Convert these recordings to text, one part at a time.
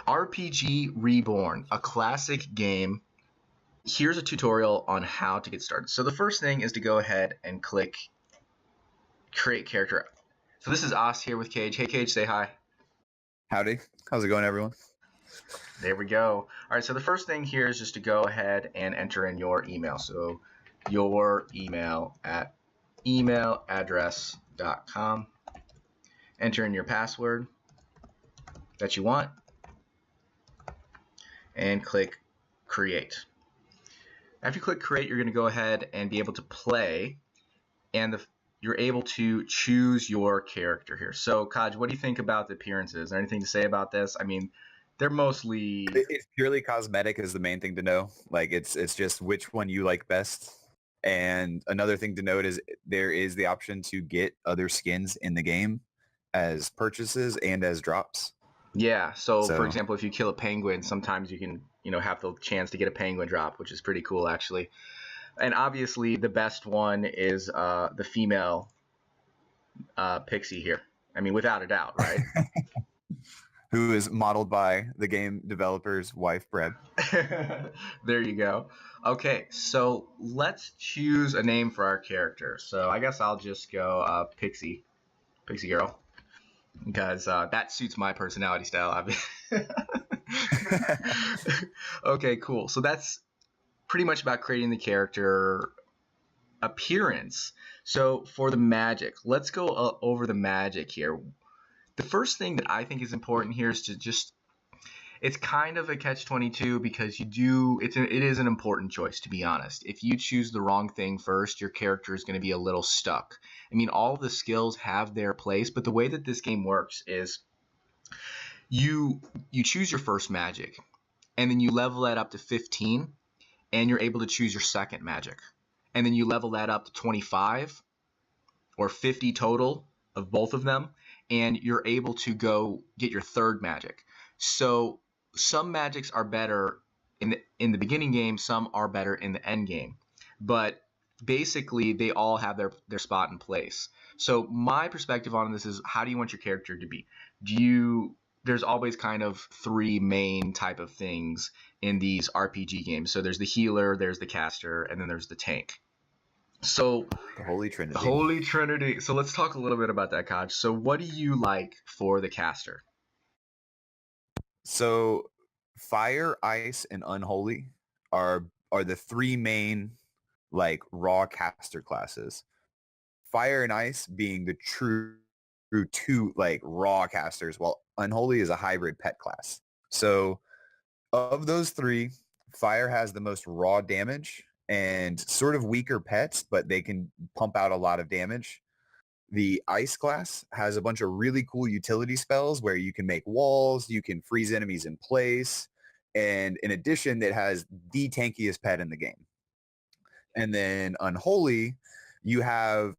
RPG Reborn, a classic game. Here's a tutorial on how to get started. So the first thing is to go ahead and click Create Character. So this is us here with Cage. Hey Cage, say hi. Howdy. How's it going, everyone? There we go. All right, so the first thing here is just to go ahead and enter in your email. So your email at emailaddress.com. Enter in your password that you want and click Create. After you click Create, you're going to go ahead and be able to play, and you're able to choose your character here. So, Kaj, what do you think about the appearances? Is there anything to say about this? I mean, they're mostly... It's purely cosmetic is the main thing to know. Like, it's just which one you like best. And another thing to note is there is the option to get other skins in the game as purchases and as drops. Yeah, so for example, if you kill a penguin, sometimes you can, have the chance to get a penguin drop, which is pretty cool, actually. And obviously, the best one is the female pixie here. I mean, without a doubt, right? Who is modeled by the game developer's wife, Breb. There you go. Okay, so let's choose a name for our character. So I guess I'll just go Pixie Girl, because that suits my personality style, obviously. Okay, cool. So that's pretty much about creating the character appearance. So for the magic, let's go over the magic here. The first thing that I think is important here is to just, it's kind of a catch-22 because it is an important choice, to be honest. If you choose the wrong thing first, your character is going to be a little stuck. I mean, all the skills have their place, but the way that this game works is you choose your first magic, and then you level that up to 15, and you're able to choose your second magic. And then you level that up to 25 or 50 total of both of them, and you're able to go get your third magic. So some magics are better in the beginning game, some are better in the end game. But basically, they all have their spot in place. So my perspective on this is, how do you want your character to be? There's always kind of three main type of things in these RPG games. So there's the healer, there's the caster, and then there's the tank. So the Holy Trinity. The Holy Trinity. So let's talk a little bit about that, Kaj. So what do you like for the caster? So fire, ice, and unholy are the three main raw caster classes. Fire and ice being the true two raw casters, while unholy is a hybrid pet class. So of those three, fire has the most raw damage and sort of weaker pets, but they can pump out a lot of damage. The ice class has a bunch of really cool utility spells where you can make walls, you can freeze enemies in place, and in addition, it has the tankiest pet in the game. And then unholy, you have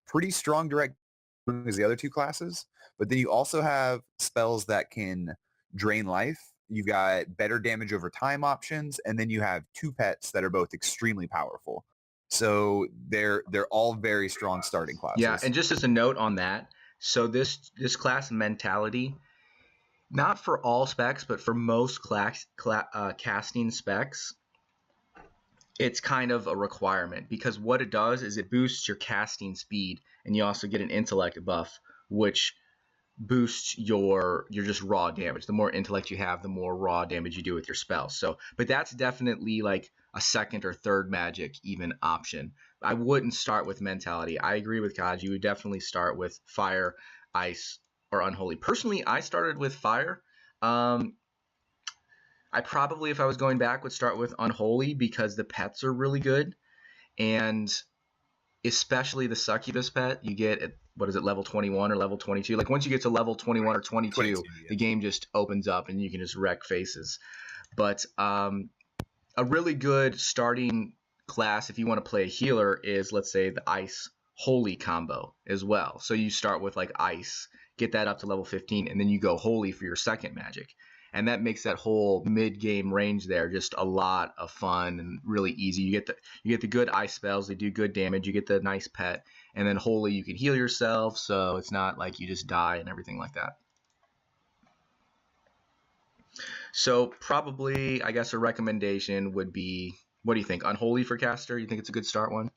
pretty strong direct as the other two classes, but then you also have spells that can drain life. You've got better damage over time options, and then you have two pets that are both extremely powerful. So they're all very strong starting classes. Yeah, and just as a note on that, so this class mentality, not for all specs, but for most casting specs, it's kind of a requirement, because what it does is it boosts your casting speed, and you also get an intellect buff, which boosts your just raw damage. The more intellect you have, the more raw damage you do with your spells. So, but that's definitely like a second or third magic even option. I wouldn't start with mentality. I agree with Kaj. You would definitely start with fire, ice, or unholy. Personally, I started with fire. I probably, if I was going back, would start with unholy because the pets are really good, and especially the succubus pet you get at, what is it, level 21 or level 22? Like once you get to level 21 or 22, yeah, the game just opens up and you can just wreck faces. But a really good starting class if you want to play a healer is, let's say, the ice holy combo as well. So you start with like ice, get that up to level 15, and then you go holy for your second magic. And that makes that whole mid-game range there just a lot of fun and really easy. You get the good ice spells, they do good damage. You get the nice pet, and then holy, you can heal yourself, so it's not like you just die and everything like that. So probably, I guess a recommendation would be, what do you think? Unholy for caster? You think it's a good start one?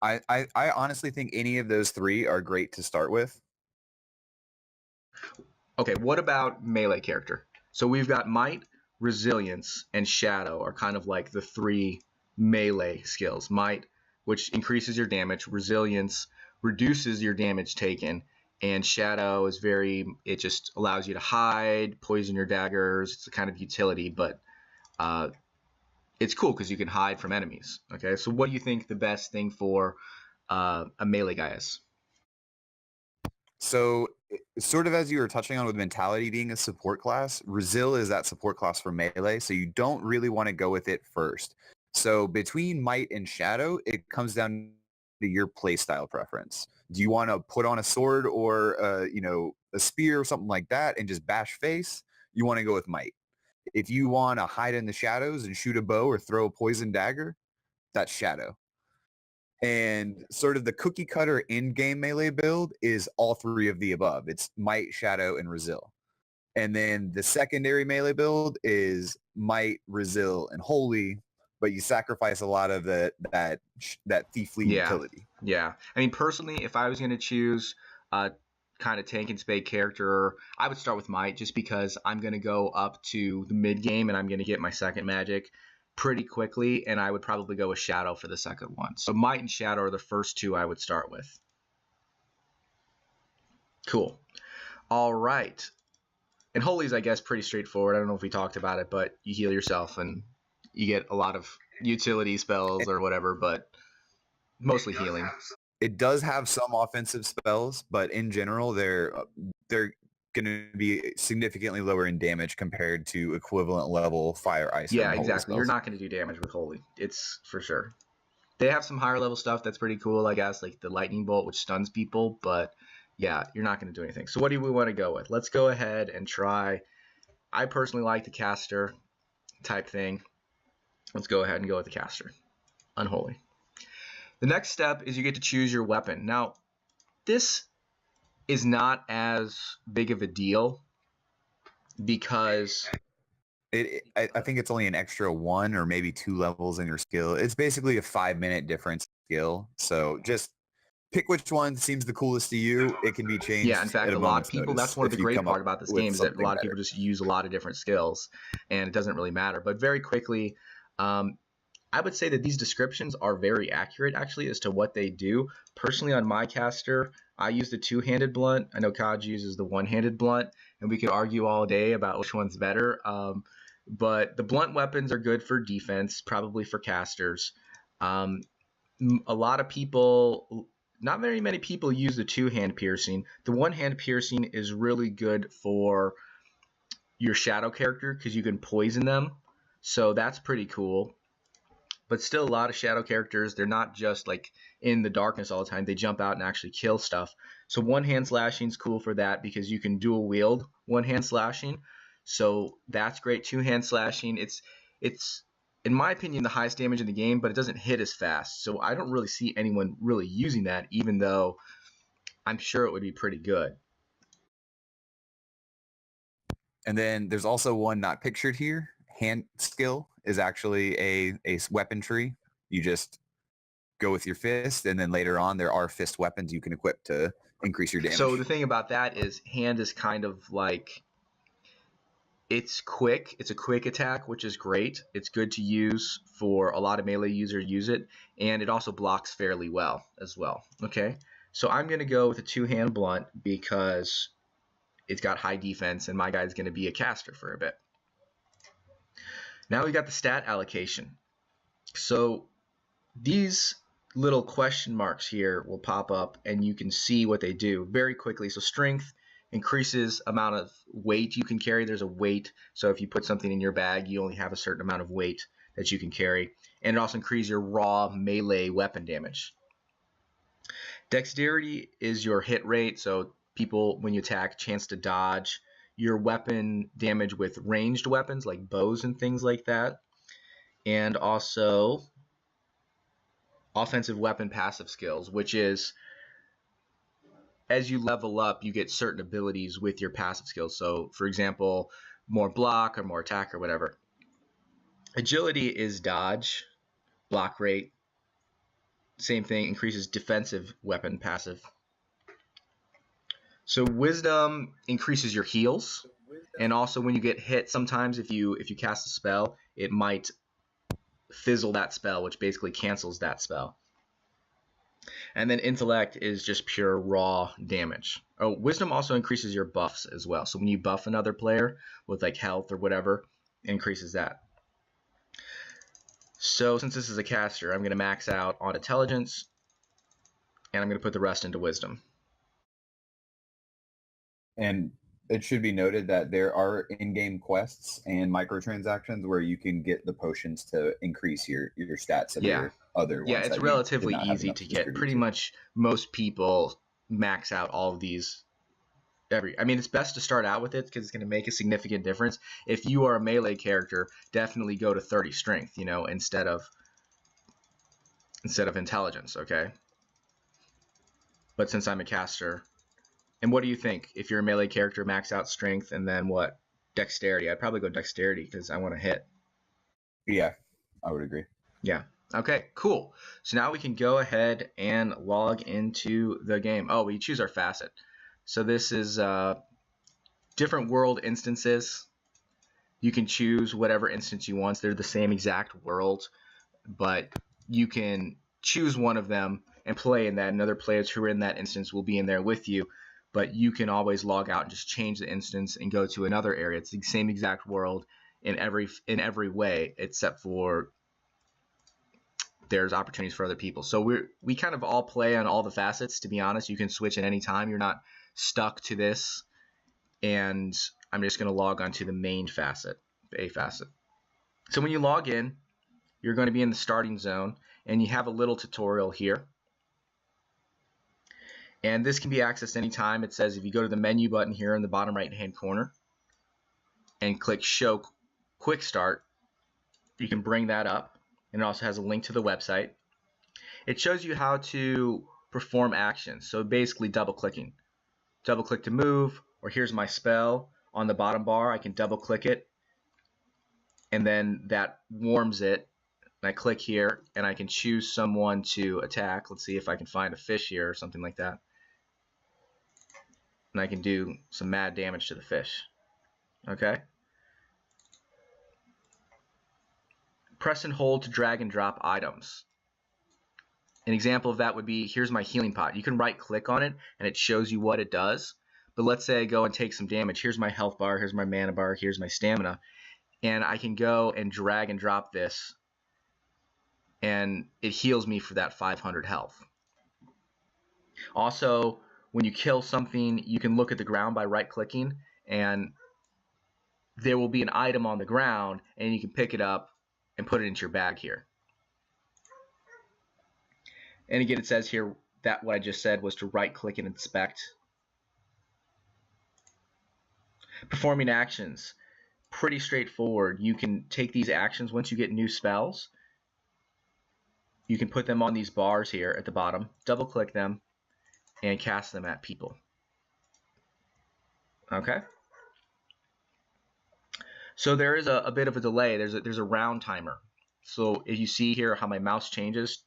I honestly think any of those three are great to start with. Okay, what about melee character? So we've got Might, Resilience, and Shadow are kind of like the three melee skills. Might, which increases your damage, Resilience reduces your damage taken, and Shadow is it just allows you to hide, poison your daggers. It's a kind of utility, but it's cool because you can hide from enemies. Okay, so what do you think the best thing for a melee guy is? So sort of as you were touching on with mentality being a support class, Resil is that support class for melee, so you don't really want to go with it first. So between Might and Shadow, it comes down to your playstyle preference. Do you want to put on a sword or a spear or something like that and just bash face? You want to go with Might. If you want to hide in the shadows and shoot a bow or throw a poison dagger, that's Shadow. And sort of the cookie cutter in-game melee build is all three of the above. It's Might, Shadow, and Resil. And then the secondary melee build is Might, Resil, and Holy, but you sacrifice a lot of that thiefly Yeah, utility. yeah. I mean, personally, if I was going to choose a kind of tank and spade character, I would start with Might just because I'm going to go up to the mid game and I'm going to get my second magic pretty quickly, and I would probably go with Shadow for the second one. So Might and Shadow are the first two I would start with. Cool. All right. And Holy's, I guess, pretty straightforward. I don't know if we talked about it, but you heal yourself and you get a lot of utility spells or whatever, but mostly healing. It does have some offensive spells, but in general, they're going to be significantly lower in damage compared to equivalent level fire, ice, Yeah, and holy exactly. spells. You're not going to do damage with Holy. It's for sure. They have some higher level stuff that's pretty cool, I guess, like the lightning bolt, which stuns people, but yeah, you're not going to do anything. So what do we want to go with? Let's go ahead and try. I personally like the caster type thing. Let's go ahead and go with the caster. Unholy. The next step is you get to choose your weapon. Now, this is not as big of a deal because I think it's only an extra 1 or maybe 2 levels in your skill. It's basically a 5-minute difference skill. So just pick which one seems the coolest to you. It can be changed yeah, in fact, at a a lot of moment's people, notice that's one of the if you great come part up about this with game is that a something lot of better. people just use a lot of different skills and it doesn't really matter. But very quickly, I would say that these descriptions are very accurate actually as to what they do. Personally, on my caster, I use the two-handed blunt. I know Kaj uses the one-handed blunt, and we could argue all day about which one's better. But the blunt weapons are good for defense, probably for casters. Um, a lot of people, not very many people use the two-hand piercing. The one-hand piercing is really good for your shadow character because you can poison them. So that's pretty cool. But still, a lot of shadow characters, they're not just like in the darkness all the time. They jump out and actually kill stuff. So one hand slashing is cool for that because you can dual wield one hand slashing. So that's great. Two hand slashing, it's in my opinion the highest damage in the game, but it doesn't hit as fast. So I don't really see anyone really using that, even though I'm sure it would be pretty good. And then there's also one not pictured here. Hand skill is actually a weapon tree. You just go with your fist, and then later on there are fist weapons you can equip to increase your damage. So the thing about that is hand is kind of like it's quick. It's a quick attack, which is great. It's good to use for a lot of melee users use it, and it also blocks fairly well as well. Okay, so I'm going to go with a two-hand blunt because it's got high defense, and my guy's going to be a caster for a bit. Now we got the stat allocation. So these little question marks here will pop up, and you can see what they do very quickly. So strength increases amount of weight you can carry. There's a weight, so if you put something in your bag, you only have a certain amount of weight that you can carry, and it also increases your raw melee weapon damage. Dexterity is your hit rate, so people, when you attack, chance to dodge. Your weapon damage with ranged weapons like bows and things like that, and also offensive weapon passive skills, which is as you level up, you get certain abilities with your passive skills. So, for example, more block or more attack or whatever. Agility is dodge, block rate. Same thing, increases defensive weapon passive. So wisdom increases your heals, and also when you get hit, sometimes if you cast a spell, it might fizzle that spell, which basically cancels that spell. And then intellect is just pure raw damage. Oh, wisdom also increases your buffs as well. So when you buff another player with like health or whatever, it increases that. So since this is a caster, I'm going to max out on intelligence, and I'm going to put the rest into wisdom. And it should be noted that there are in-game quests and microtransactions where you can get the potions to increase your stats of your other ones. Yeah, it's relatively easy to get. Pretty much most people max out all of these. I mean, it's best to start out with it because it's going to make a significant difference. If you are a melee character, definitely go to 30 strength, you know, instead of intelligence, okay? But since I'm a caster, and what do you think? If you're a melee character, max out strength and then what? Dexterity. I'd probably go dexterity because I want to hit. Yeah, I would agree. Yeah. Okay, cool. So now we can go ahead and log into the game. Oh, we choose our facet. So this is different world instances. You can choose whatever instance you want. They're the same exact world, but you can choose one of them and play in that, and other players who are in that instance will be in there with you. But you can always log out and just change the instance and go to another area. It's the same exact world in every way, except for there's opportunities for other people. So we kind of all play on all the facets, to be honest. You can switch at any time. You're not stuck to this. And I'm just going to log on to the main facet, the A facet. So when you log in, you're going to be in the starting zone, and you have a little tutorial here. And this can be accessed anytime. It says if you go to the menu button here in the bottom right-hand corner and click Show Quick Start, you can bring that up. And it also has a link to the website. It shows you how to perform actions. So basically double-clicking. Double-click to move, or here's my spell. On the bottom bar, I can double-click it, and then that warms it. And I click here, and I can choose someone to attack. Let's see if I can find a fish here or something like that. And I can do some mad damage to the fish. Okay? Press and hold to drag and drop items. An example of that would be, here's my healing pot. You can right click on it and it shows you what it does. But let's say I go and take some damage. Here's my health bar, here's my mana bar, here's my stamina. And I can go and drag and drop this, and it heals me for that 500 health. Also, when you kill something, you can look at the ground by right clicking, and there will be an item on the ground, and you can pick it up and put it into your bag here. And again, it says here that what I just said was to right click and inspect. Performing actions, pretty straightforward. You can take these actions once you get new spells. You can put them on these bars here at the bottom, double click them, and cast them at people. Okay? So there is a bit of a delay. There's a round timer. So if you see here how my mouse changes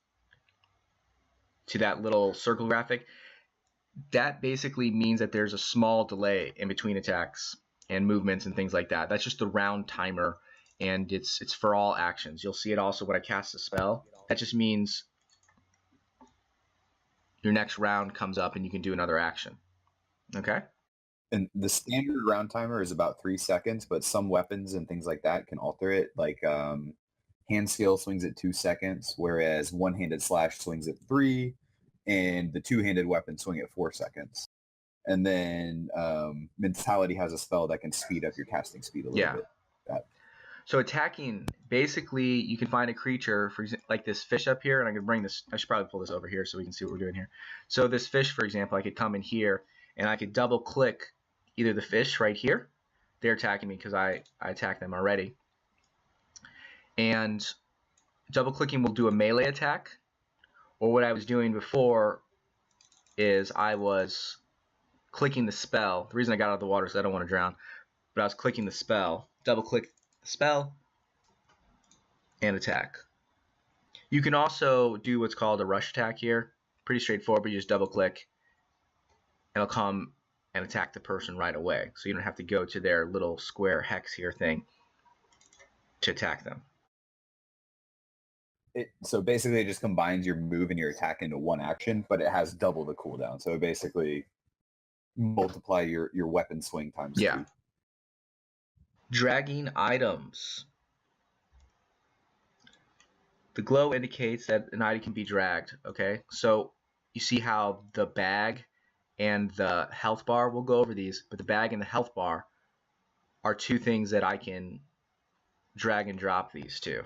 to that little circle graphic, that basically means that there's a small delay in between attacks and movements and things like that. That's just the round timer, and it's for all actions. You'll see it also when I cast a spell. That just means your next round comes up and you can do another action. Okay? And the standard round timer is about 3 seconds, but some weapons and things like that can alter it. Like hand scale swings at 2 seconds, whereas one-handed slash swings at 3, and the two-handed weapons swing at 4 seconds. And then mentality has a spell that can speed up your casting speed a little bit. So attacking, basically, you can find a creature, for example, like this fish up here, and I can bring this. I should probably pull this over here so we can see what we're doing here. So this fish, for example, I could come in here and I could double-click either the fish right here. They're attacking me because I attacked them already. And double-clicking will do a melee attack. Or what I was doing before is I was clicking the spell. The reason I got out of the water is I don't want to drown. but I was clicking the spell. Double click the spell and attack. You can also do what's called a rush attack here. Pretty straightforward, but you just double click and it'll come and attack the person right away. So you don't have to go to their little square hex here thing to attack them. So basically, it just combines your move and your attack into one action, but it has double the cooldown. So it basically multiply your weapon swing times 2. Dragging items. The glow indicates that an item can be dragged. Okay, so you see how the bag and the health bar, we'll go over these, but the bag and the health bar are two things that I can drag and drop these to.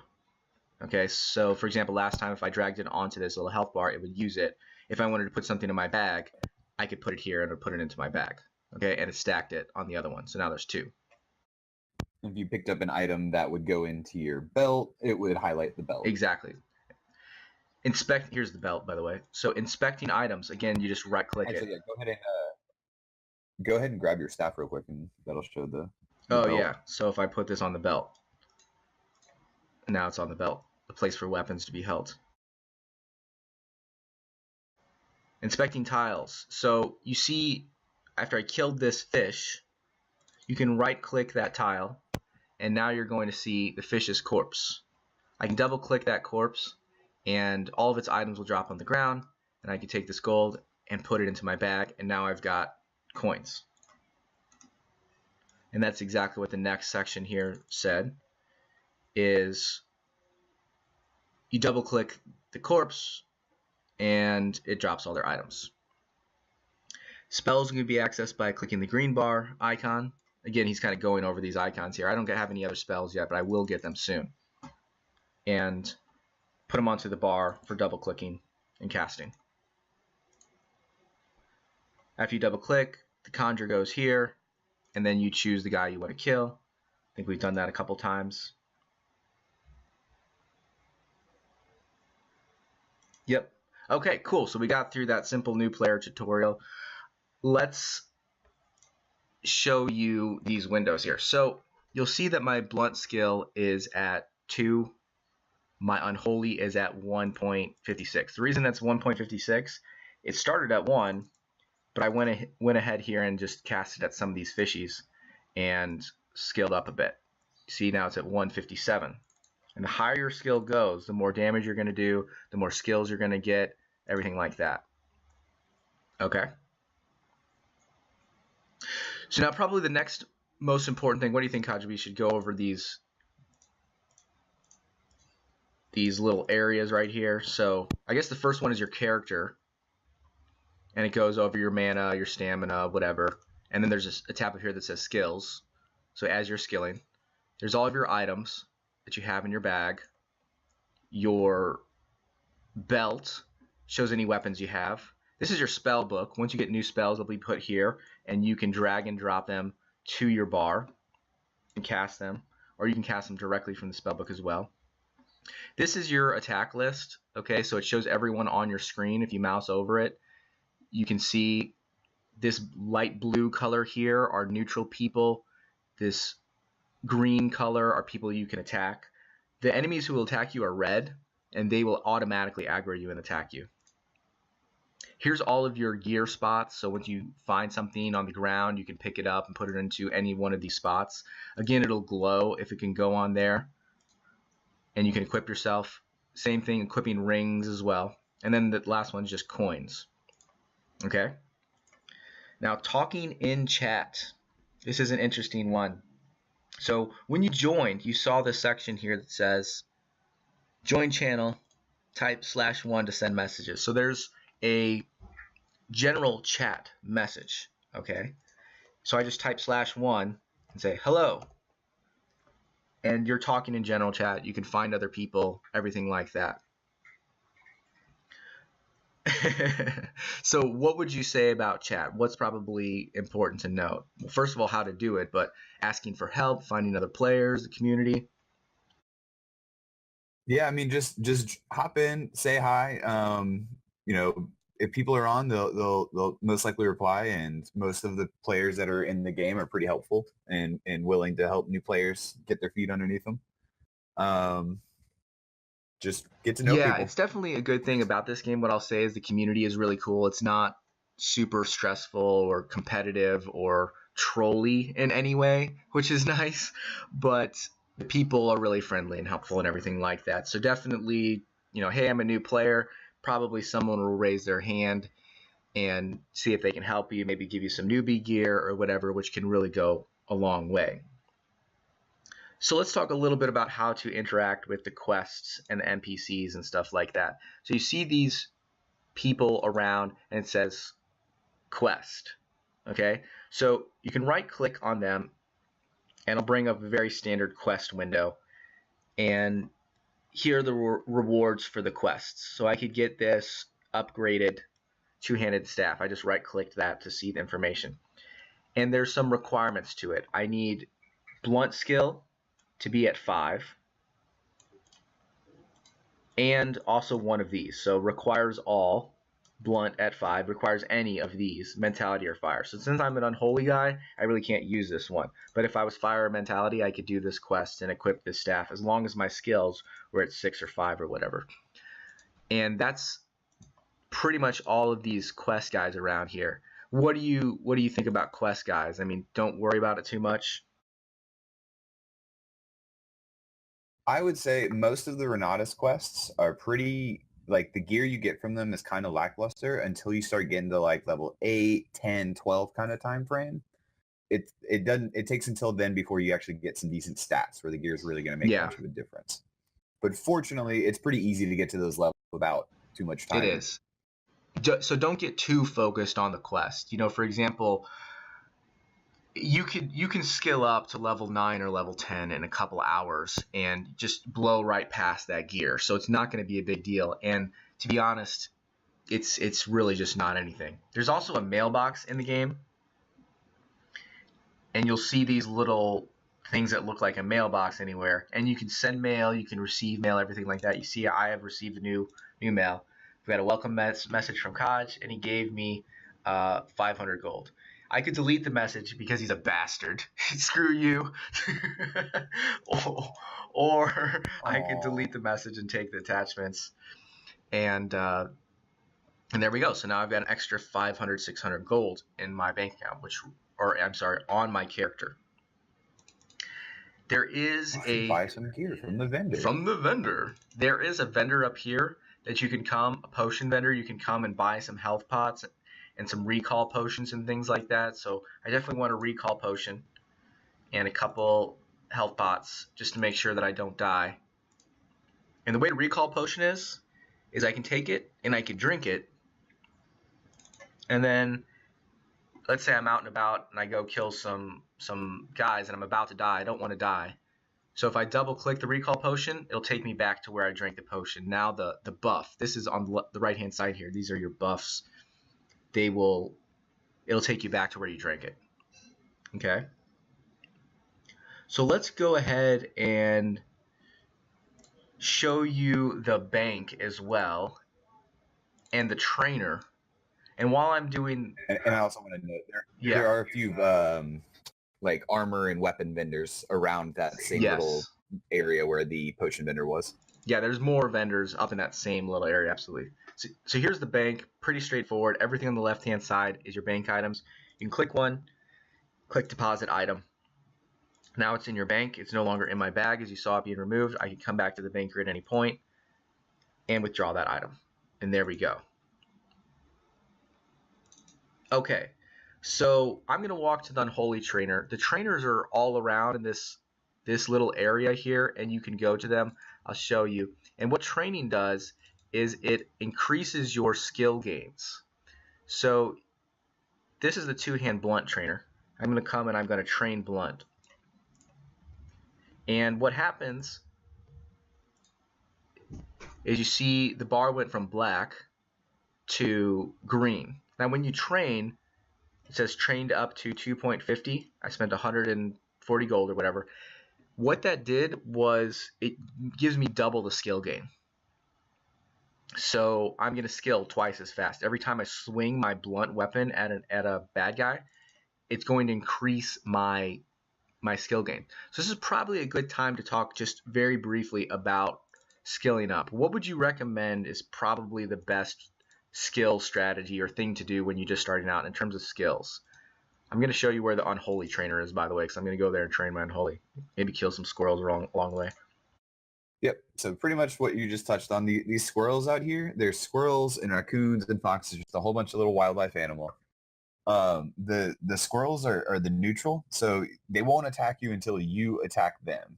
Okay, so for example, last time if I dragged it onto this little health bar, it would use it. If I wanted to put something in my bag, I could put it here and it would put it into my bag. Okay, and it stacked it on the other one. So now there's 2. If you picked up an item that would go into your belt, it would highlight the belt. Exactly. Here's the belt, by the way. So inspecting items, again, you just right click it. Yeah, go ahead and grab your staff real quick, and that'll show the oh belt. Yeah, so if I put this on the belt, now it's on the belt, the place for weapons to be held. Inspecting tiles. So you see, after I killed this fish, you can right click that tile, and now you're going to see the fish's corpse. I can double click that corpse, and all of its items will drop on the ground, and I can take this gold and put it into my bag, and now I've got coins. And that's exactly what the next section here said, is you double click the corpse and it drops all their items. Spells can be accessed by clicking the green bar icon. Again, he's kind of going over these icons here. I don't have any other spells yet, but I will get them soon. And put them onto the bar for double clicking and casting. After you double click, the conjure goes here, and then you choose the guy you want to kill. I think we've done that a couple times. Yep. Okay, cool. So we got through that simple new player tutorial. Let's show you these windows here. So you'll see that my blunt skill is at 2. My unholy is at 1.56. The reason that's 1.56, it started at 1, but I went ahead here and just casted at some of these fishies and scaled up a bit. See, now it's at 157. And the higher your skill goes, the more damage you're going to do, the more skills you're going to get, everything like that. Okay? So now probably the next most important thing, what do you think, Kaji? We should go over these little areas right here. So I guess the first one is your character. And it goes over your mana, your stamina, whatever. And then there's a tab up here that says skills. So as you're skilling, there's all of your items that you have in your bag. Your belt shows any weapons you have. This is your spell book. Once you get new spells, they'll be put here, and you can drag and drop them to your bar and cast them, or you can cast them directly from the spell book as well. This is your attack list. Okay, so it shows everyone on your screen. If you mouse over it, you can see this light blue color here are neutral people. This green color are people you can attack. The enemies who will attack you are red, and they will automatically aggro you and attack you. Here's all of your gear spots. So once you find something on the ground, you can pick it up and put it into any one of these spots. Again, it'll glow if it can go on there. And you can equip yourself. Same thing, equipping rings as well. And then the last one is just coins. Okay? Now, talking in chat. This is an interesting one. So when you joined, you saw this section here that says join channel, type /1 to send messages. So there's a general chat message. Okay? So I just type /1 and say hello. And you're talking in general chat. You can find other people, everything like that. So what would you say about chat? What's probably important to note? Well, first of all, how to do it, but asking for help, finding other players, the community. Yeah, I mean, just hop in, say hi. You know, if people are on, they'll most likely reply, and most of the players that are in the game are pretty helpful and willing to help new players get their feet underneath them. Just get to know Yeah, people. it's definitely a good thing about this game. What I'll say is the community is really cool. It's not super stressful or competitive or trolly in any way, which is nice, but the people are really friendly and helpful and everything like that. So definitely, hey, I'm a new player. Probably someone will raise their hand and see if they can help you, maybe give you some newbie gear or whatever, which can really go a long way. So let's talk a little bit about how to interact with the quests and the NPCs and stuff like that. So you see these people around and it says quest. Okay, so you can right click on them and it'll bring up a very standard quest window. And here are the rewards for the quests. So I could get this upgraded two-handed staff. I just right clicked that to see the information. And there's some requirements to it. I need blunt skill to be at 5 and also one of these. So requires all, blunt at 5, requires any of these, mentality or fire. So since I'm an unholy guy, I really can't use this one. But if I was fire or mentality, I could do this quest and equip this staff as long as my skills were at 6 or 5 or whatever. And that's pretty much all of these quest guys around here. What do you think about quest guys? I mean, don't worry about it too much. I would say most of the Renatus quests are pretty, like, the gear you get from them is kind of lackluster until you start getting to like level 8, 10, 12 kind of time frame. It takes until then before you actually get some decent stats where the gear is really going to make much of a difference. But fortunately, it's pretty easy to get to those levels without too much time. It is. So don't get too focused on the quest. For example, you can skill up to level 9 or level 10 in a couple hours and just blow right past that gear. So it's not going to be a big deal. And to be honest, it's really just not anything. There's also a mailbox in the game, and you'll see these little things that look like a mailbox anywhere. And you can send mail, you can receive mail, everything like that. You see, I have received a new mail. We got a welcome message from Kaj, and he gave me 500 gold. I could delete the message because he's a bastard. Screw you. or I could delete the message and take the attachments. And there we go. So now I've got an extra 500, 600 gold in my bank account, on my character. There is buy some gear from the vendor. There is a vendor up here that you can come, a potion vendor. You can come and buy some health pots and some recall potions and things like that. So I definitely want a recall potion and a couple health pots just to make sure that I don't die. And the way to recall potion is I can take it and I can drink it. And then let's say I'm out and about and I go kill some guys and I'm about to die. I don't want to die. So if I double click the recall potion, it'll take me back to where I drank the potion. Now the buff, this is on the right hand side here. These are your buffs. It'll take you back to where you drank it. Okay. So let's go ahead and show you the bank as well and the trainer. And while I'm doing, and I also want to note there are a few like armor and weapon vendors around that same little area where the potion vendor was. Yeah, there's more vendors up in that same little area, absolutely. So here's the bank, pretty straightforward. Everything on the left-hand side is your bank items. You can click one, click deposit item. Now it's in your bank. It's no longer in my bag as you saw it being removed. I can come back to the banker at any point and withdraw that item. And there we go. Okay, so I'm going to walk to the Unholy Trainer. The trainers are all around in this little area here, and you can go to them. I'll show you. And what training does is it increases your skill gains. So this is the two-hand blunt trainer. I'm going to come and I'm going to train blunt. And what happens is you see the bar went from black to green. Now when you train, it says trained up to 2.50. I spent 140 gold or whatever. What that did was it gives me double the skill gain. So I'm going to skill twice as fast. Every time I swing my blunt weapon at a bad guy, it's going to increase my skill gain. So this is probably a good time to talk just very briefly about skilling up. What would you recommend is probably the best skill strategy or thing to do when you're just starting out in terms of skills? I'm going to show you where the unholy trainer is, by the way, because I'm going to go there and train my unholy. Maybe kill some squirrels along the way. Yep. So pretty much what you just touched on. These squirrels out here, there's squirrels and raccoons and foxes, just a whole bunch of little wildlife animal. The squirrels are the neutral, so they won't attack you until you attack them.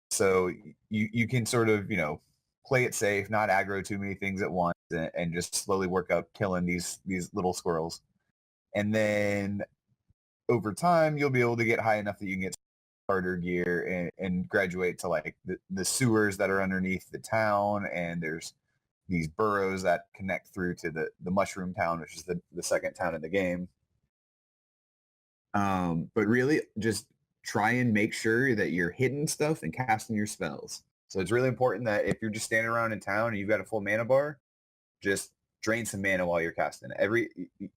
So you can sort of, play it safe, not aggro too many things at once, and just slowly work up killing these little squirrels. And then over time, you'll be able to get high enough that you can get harder gear and graduate to like the sewers that are underneath the town, and there's these burrows that connect through to the mushroom town, which is the second town in the game. But really just try and make sure that you're hitting stuff and casting your spells. So it's really important that if you're just standing around in town and you've got a full mana bar, just drain some mana while you're casting.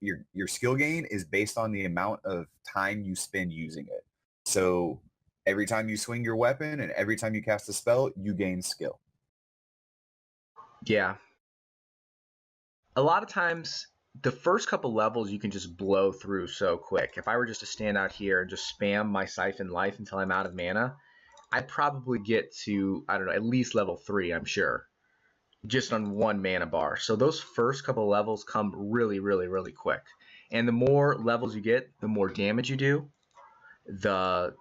Your skill gain is based on the amount of time you spend using it. So every time you swing your weapon and every time you cast a spell, you gain skill. Yeah. A lot of times, the first couple levels you can just blow through so quick. If I were just to stand out here and just spam my Siphon Life until I'm out of mana, I'd probably get to, I don't know, at least level 3, I'm sure, just on one mana bar. So those first couple levels come really, really, really quick. And the more levels you get, the more damage you do, the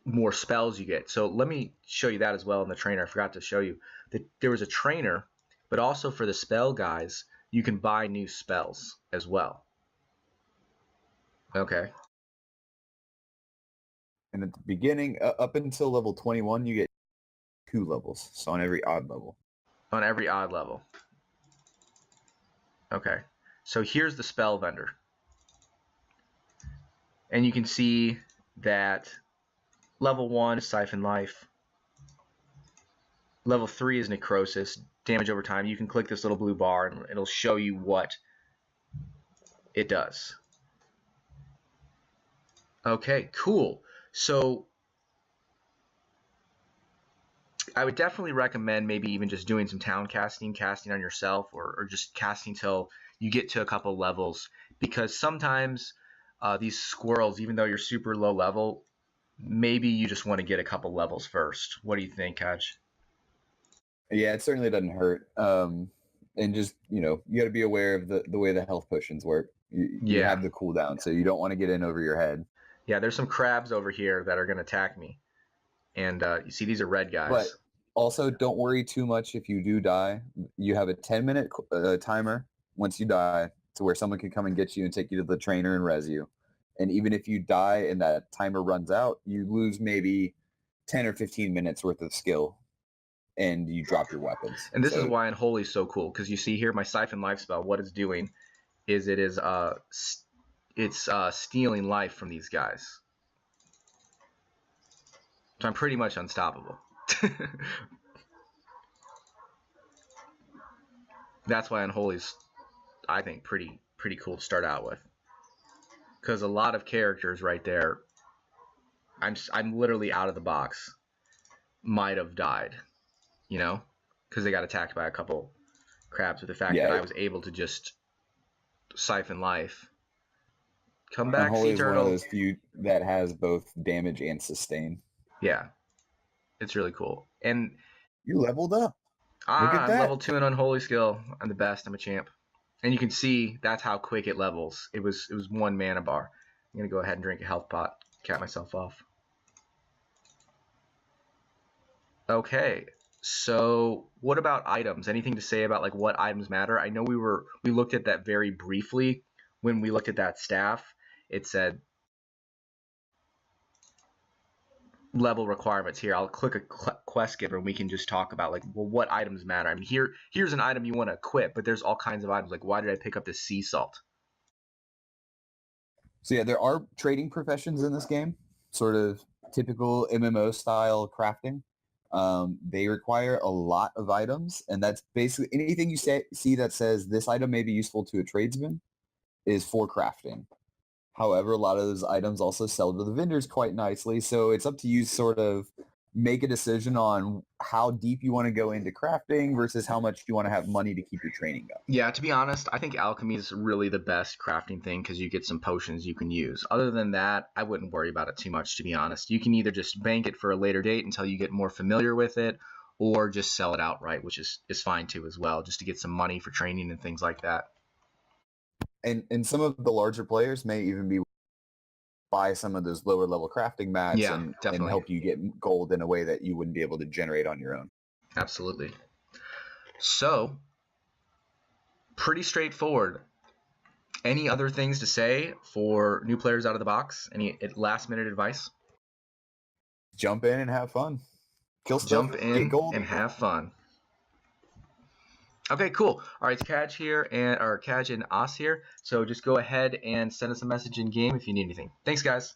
more spells you get. So let me show you that as well in the trainer. I forgot to show you that there was a trainer, but also for the spell guys, you can buy new spells as well. Okay. And at the beginning, up until level 21, you get 2 levels. So on every odd level. On every odd level. Okay. So here's the spell vendor. And you can see that level 1 is Siphon Life. Level 3 is Necrosis. Damage over time. You can click this little blue bar and it'll show you what it does. Okay, cool. So I would definitely recommend maybe even just doing some town casting on yourself, or just casting till you get to a couple levels, because sometimes these squirrels, even though you're super low level, maybe you just want to get a couple levels first. What do you think, Kaj? Yeah, it certainly doesn't hurt. And just, you got to be aware of the way the health potions work. You Yeah. have the cooldown, so you don't want to get in over your head. Yeah, there's some crabs over here that are going to attack me. And you see these are red guys. But also, don't worry too much if you do die. You have a 10-minute timer once you die to where someone can come and get you and take you to the trainer and res you. And even if you die and that timer runs out, you lose maybe 10 or 15 minutes worth of skill and you drop your weapons. And this is why Unholy is so cool, because you see here my Siphon Life spell, what it's doing is it's stealing life from these guys. So I'm pretty much unstoppable. That's why Unholy's, I think, pretty cool to start out with. Because a lot of characters right there, I'm literally out of the box, might have died, because they got attacked by a couple crabs. With the fact that I was able to just Siphon Life. Come back, Unholy Sea Turtle. is one of those few that has both damage and sustain. Yeah, it's really cool. And you leveled up. Look at that. I'm level 2 in Unholy skill. I'm the best. I'm a champ. And you can see that's how quick it levels. It was 1 mana bar. I'm gonna go ahead and drink a health pot, cap myself off. Okay, so what about items? Anything to say about like what items matter? I know we looked at that very briefly when we looked at that staff. It said level requirements here. I'll click a quest giver and we can just talk about like, well, what items matter. I mean, here's an item you want to equip, but there's all kinds of items. Like, why did I pick up this sea salt? So yeah, there are trading professions in this game, sort of typical MMO style crafting. They require a lot of items, and that's basically anything you see that says this item may be useful to a tradesman is for crafting. However, a lot of those items also sell to the vendors quite nicely, so it's up to you to sort of make a decision on how deep you want to go into crafting versus how much you want to have money to keep your training up. Yeah, to be honest, I think alchemy is really the best crafting thing because you get some potions you can use. Other than that, I wouldn't worry about it too much, to be honest. You can either just bank it for a later date until you get more familiar with it, or just sell it outright, which is fine too as well, just to get some money for training and things like that. And some of the larger players may even be buy some of those lower level crafting mats Yeah, and definitely. help you get gold in a way that you wouldn't be able to generate on your own. Absolutely. So, pretty straightforward. Any other things to say for new players out of the box? Any last minute advice? Jump in and have fun. Kill stuff, Jump in get gold, and have fun. Okay, cool. All right, it's Kaj here, or Kaj and Os here. So just go ahead and send us a message in game if you need anything. Thanks, guys.